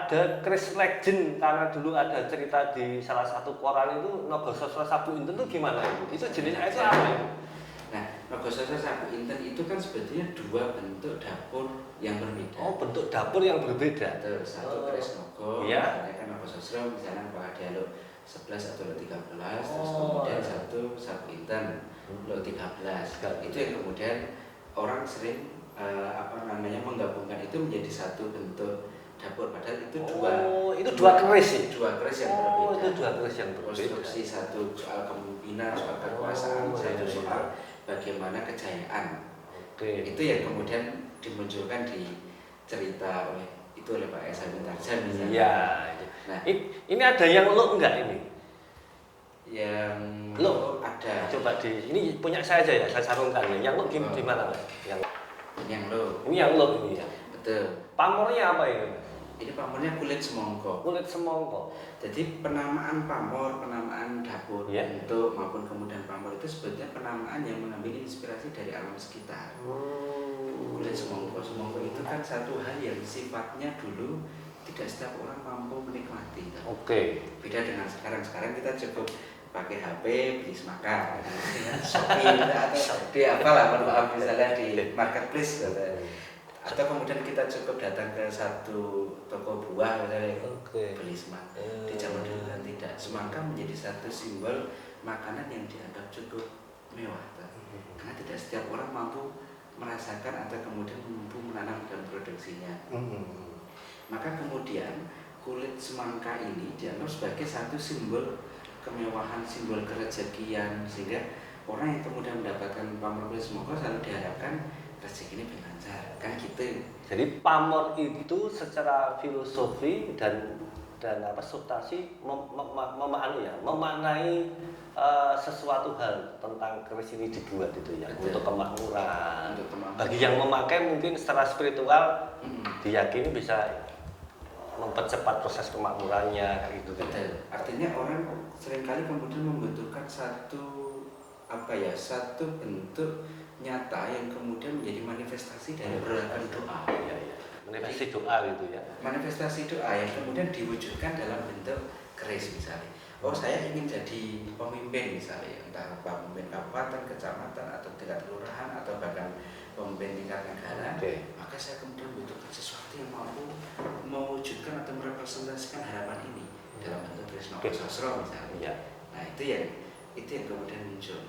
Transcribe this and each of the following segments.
ada keris legend karena dulu ada cerita di salah satu koran itu Nogososro Sabu Inten itu gimana itu? Itu jenisnya itu apa itu? Nah, Nogososro Sabu Inten itu kan sebetulnya dua bentuk dapur yang berbeda. Oh, bentuk dapur yang berbeda. Betul, satu keris Nogo, iya. misalnya kan Nogososro misalnya apakah dia lo 11 atau lo 13, terus kemudian satu Sabu Inten lo 13. Itu yang kemudian orang sering menggabungkan itu menjadi satu bentuk dapur, padahal itu dua keris sih. Dua keris yang berbeda. Itu dua keris yang berbeda. Konstruksi satu soal kepemimpinan, soal kekuasaan, satu soal bagaimana kejayaan. Itu yang kemudian dimunculkan di cerita oleh Pak Esa Mintarja misalnya. Iya. Nah, ini ada yang lo enggak ini? Yang lo ada. Coba ini punya saya aja ya, saya sarungkan ya. Yang lo gimana Mas? Yang lo. Ini yang lo ini ya. Betul. Pamornya apa ini? Ini pamornya kulit semongko. Kulit semongko. Jadi penamaan pamor, penamaan dapur, bentuk maupun kemudian pamor itu sebetulnya penamaan yang mengambil inspirasi dari alam sekitar. Kulit semongko, semongko itu kan satu hal yang sifatnya dulu tidak setiap orang mampu menikmati. Beda dengan sekarang. Sekarang kita cukup pakai HP, beli semakan, Shopee atau di apalah, maaf misalnya di marketplace, atau kemudian kita cukup datang ke satu toko buah misalnya beli semangka. Di zaman dulu kan tidak. Semangka menjadi satu simbol makanan yang dianggap cukup mewah, karena tidak setiap orang mampu merasakan atau kemudian mampu menanam dan produksinya. Maka kemudian kulit semangka ini dianggap sebagai satu simbol kemewahan, simbol kerezekian, sehingga orang yang kemudian mendapatkan pamor kulit semangka selalu diharapkan rezeki ini berlancar, kan gitu. Jadi pamor itu secara filosofi dan substansi memaknai sesuatu hal tentang keris ini dibuat itu ya. Betul. Untuk kemakmuran. Bagi yang memakai mungkin secara spiritual diyakini bisa mempercepat proses kemakmurannya kayak gitu. Betul. Artinya orang seringkali kemudian membutuhkan satu bentuk nyata yang kemudian menjadi manifestasi dari beragam doa. Manifestasi doa gitu ya. Manifestasi doa yang kemudian diwujudkan dalam bentuk keris misalnya. Saya ingin jadi pemimpin misalnya, entah pemimpin kabupaten, kecamatan, atau tingkat kelurahan, atau bahkan pemimpin tingkat negara. Maka saya kemudian membutuhkan sesuatu yang mampu mewujudkan atau merepresentasikan harapan ini dalam bentuk keris Nogososro misalnya. Nah itu yang kemudian muncul.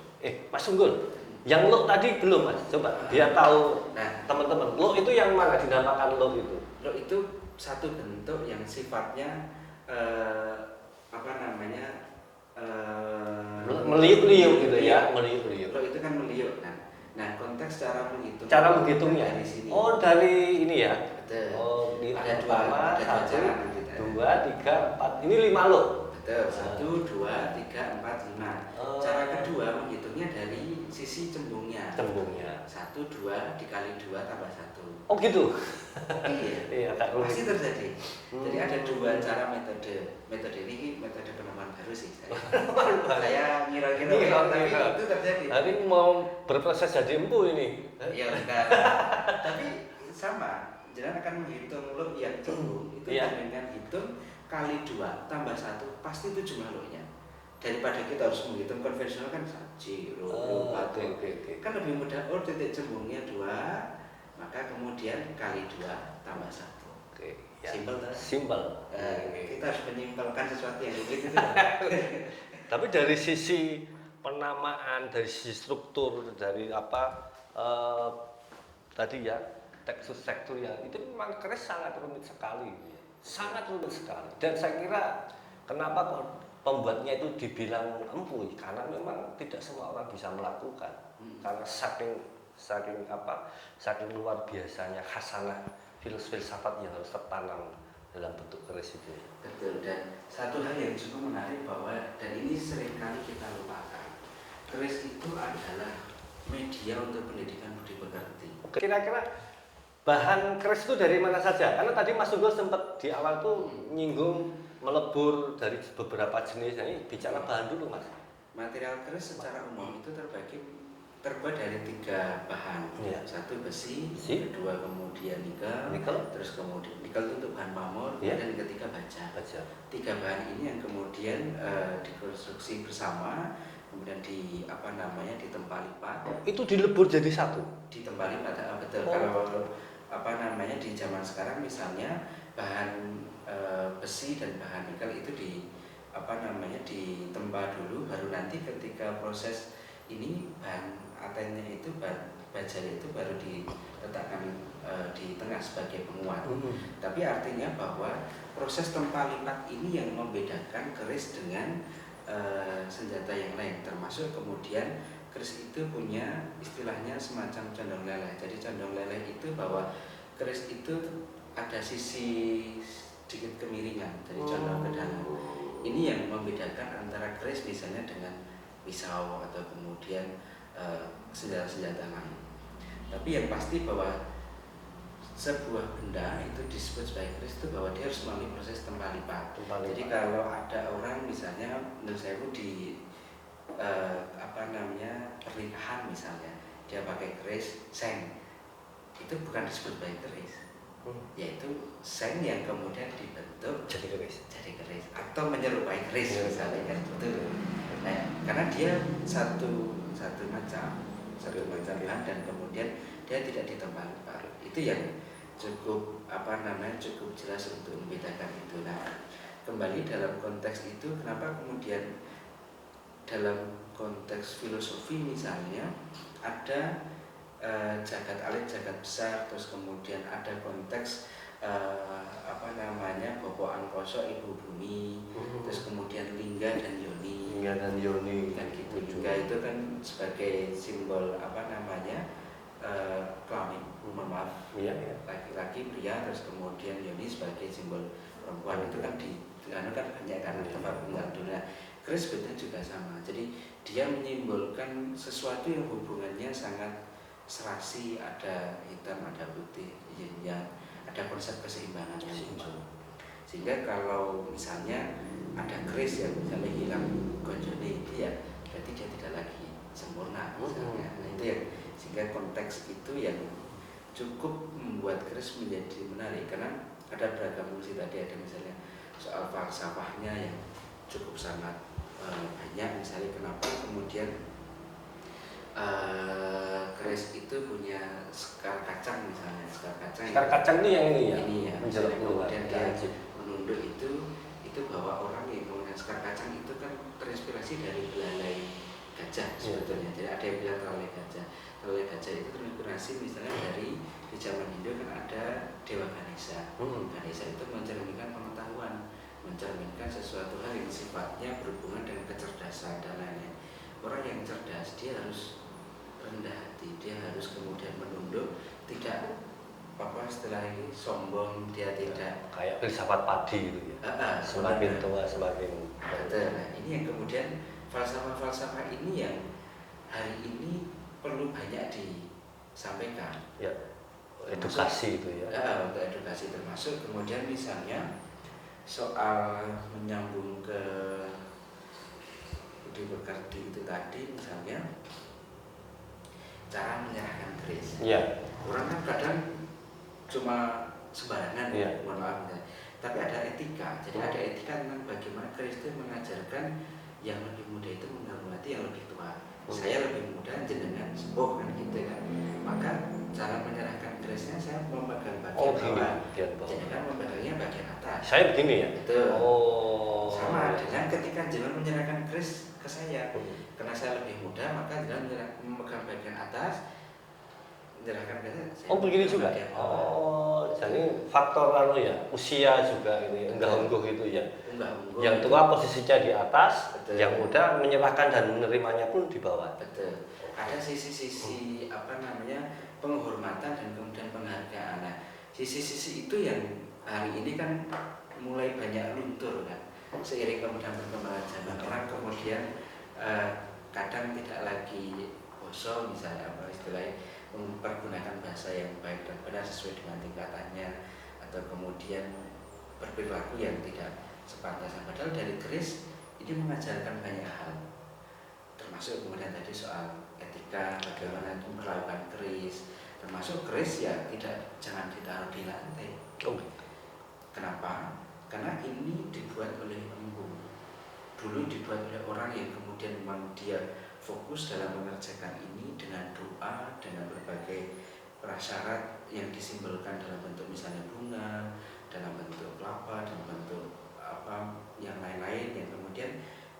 Mas Unggul, yang lo tadi belum Mas, coba biar tahu teman-teman. Lo itu yang mana dinamakan lo itu? Lo itu satu bentuk yang sifatnya meliuk-liuk gitu ya, meliuk-liuk. Lo itu kan meliuk. Nah, konteks cara menghitung. Cara menghitungnya dari sini. Dari ini ya. Betul. Di ada pertama, dua cara. 2, 3, 4. Ini 5 lo. Betul. 1, 2, 3, 4, 5. Cara kedua menghitungnya dari sisi cembungnya. 1, 2 dikali 2 tambah 1. Oh gitu. Iya. Pasti terjadi. Jadi ada dua cara metode. Metode ini metode penemuan baru sih. Saya ngira-ngira tapi itu terjadi. Nanti mau berproses jadi empu ini. Iya enggak. Tapi sama. Jangan akan menghitung lo yang cembung itu dengan hitung kali 2 tambah 1 pasti itu jumlah lo-nya. Daripada kita harus menghitung konvensional kan 1, 2, 4. Kan lebih mudah. Titik cembungnya 2, maka kemudian kali 2 tambah 1. Simpel kan? Simpel. Kita harus menyimpelkan sesuatu yang rumit itu. Tapi dari sisi penamaan, dari sisi struktur, dari tadi ya tekstur yang itu memang keris sangat rumit sekali. Dan saya kira kenapa kok pembuatnya itu dibilang empu, karena memang tidak semua orang bisa melakukan. Karena saking luar biasanya khasanah filsafat yang harus tertanam dalam bentuk keris itu. Betul. Dan satu hal yang cukup menarik bahwa dan ini seringkali kita lupakan, keris itu adalah media untuk pendidikan budi pekerti. Kira-kira bahan keris itu dari mana saja? Karena tadi Mas Unggul sempat di awal tuh nyinggung melebur dari beberapa jenis. Ini bicara bahan dulu Mas. Material keris secara umum itu terbagi terbuat dari 3 bahan. Ya. Satu besi, kedua kemudian nikel, terus kemudian nikel itu untuk bahan pamor, ya. dan ketiga baja. 3 bahan ini yang kemudian dikonstruksi bersama, kemudian ditempa lipat. Itu dilebur jadi satu. Ditempa lipat, betul. Kalau di zaman sekarang misalnya bahan besi dan bahan nikel itu ditempa dulu, baru nanti ketika proses ini bahan atennya itu bajanya itu baru diletakkan di tengah sebagai penguat. Tapi artinya bahwa proses tempa lipat ini yang membedakan keris dengan senjata yang lain, termasuk kemudian keris itu punya istilahnya semacam condong leleh. Jadi condong leleh itu bahwa keris itu ada sisi sedikit kemiringan dari condong ke dalam. Ini yang membedakan antara keris misalnya dengan pisau atau kemudian senjata-senjata lain. Tapi yang pasti bahwa sebuah benda itu disebut sebagai keris itu bahwa dia harus melalui proses tempa lipat. Jadi kalau ada orang misalnya menurut saya di pernikahan misalnya dia pakai keris seng, itu bukan disebut sebagai keris, yaitu seng yang kemudian dibentuk jadi keris atau menyerupai keris misalnya kan itu. Nah, karena dia satu macam bahan dan kemudian dia tidak ditempa lipat. Itu yang cukup cukup jelas untuk membedakan itu. Nah, kembali dalam konteks itu kenapa kemudian dalam konteks filosofi misalnya ada jagat alit, jagat besar, terus kemudian ada konteks Bopo Angkoso, Ibu Bumi, terus kemudian Lingga dan Yoni dan gitu juga itu kan sebagai simbol kelamin, maaf, laki-laki pria, terus kemudian Yoni sebagai simbol perempuan. Itu kan kan banyak karena tempat tinggal dunia. Keris sebetulnya juga sama, jadi dia menyimbolkan sesuatu yang hubungannya sangat serasi, ada hitam, ada putih, yang ada konsep keseimbangan yang muncul. Sehingga kalau misalnya ada keris yang misalnya hilang gonjone, itu ya berarti dia tidak lagi sempurna misalnya. Nah, itu yang sehingga konteks itu yang cukup membuat keris menjadi menarik karena ada beragam fungsi. Tadi ada misalnya soal falsafahnya yang cukup sangat banyak, misalnya kenapa kemudian keris itu punya sekar kacang misalnya. Sekar kacang itu yang ini ya? Ini ya, kemudian dia menunduk itu bahwa orang yang menggunakan sekar kacang itu kan terinspirasi dari belalai gajah sebetulnya. Jadi ada yang bilang belalai gajah. Belalai gajah itu terinspirasi misalnya dari di zaman Hindu kan ada Dewa Ganesha. Ganesha itu mencerminkan pengetahuan, mencerminkan sesuatu hal yang sifatnya berhubungan dengan kecerdasan dan lain-lain. Orang yang cerdas dia harus rendah hati, dia harus kemudian menunduk, tidak setelah ini sombong, dia tidak kayak filsafat padi gitu ya. Semakin tua semakin betul. Nah, ini yang kemudian falsafah ini yang hari ini perlu banyak disampaikan. Ya, edukasi itu ya. Untuk edukasi termasuk kemudian misalnya soal menyambung ke Budi Pekerti itu tadi misalnya cara menyerahkan keris. Ya. Orang kan kadang cuma sembarangan, mohon maaf, tapi ada etika. Jadi ada etika tentang bagaimana keris itu mengajarkan yang lebih muda itu menghormati yang lebih tua. Saya lebih muda, jenengan sepuh kan gitu kan. Maka cara menyerahkan kerisnya saya memegang bagian bawah, jenengan memegangnya bagian atas. Saya begini ya. Betul. Sama dengan ketika jenengan menyerahkan keris ke saya, karena saya lebih muda maka jenengan memegang bagian atas. Begini juga. Jadi faktor usia juga ini unggah-ungguh itu ya. Yang tua posisinya di atas, betul. Yang muda menyerahkan dan menerimanya pun di bawah. Betul. Ada sisi-sisi penghormatan dan kemudian penghargaan. Nah, sisi-sisi itu yang hari ini kan mulai banyak luntur kan. Seiring kemudian perkembangan zaman orang kemudian kadang tidak lagi bosok misalnya istilahnya mempergunakan bahasa yang baik dan benar sesuai dengan tingkatannya, atau kemudian berperilaku yang tidak sepantasnya. Padahal dari keris ini mengajarkan banyak hal, termasuk kemudian tadi soal etika mereka bagaimana itu melakukan keris, termasuk keris ya jangan ditaruh di lantai. Kenapa? Karena ini dibuat oleh embung. Dulu dibuat oleh orang yang kemudian memang dia fokus dalam mengerjakan ini dengan doa, dengan berbagai prasyarat yang disimbolkan dalam bentuk misalnya bunga, dalam bentuk kelapa, dalam bentuk apa yang lain-lain yang kemudian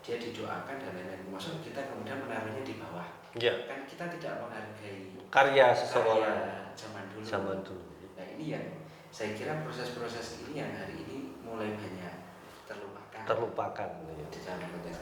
dia didoakan dan lain-lain. Maksud kita kemudian menaruhnya di bawah. Ya. Kan kita tidak menghargai karya seseorang zaman dulu. Nah ini yang saya kira proses-proses ini yang hari ini mulai banyak terlupakan ya. di dalam konteks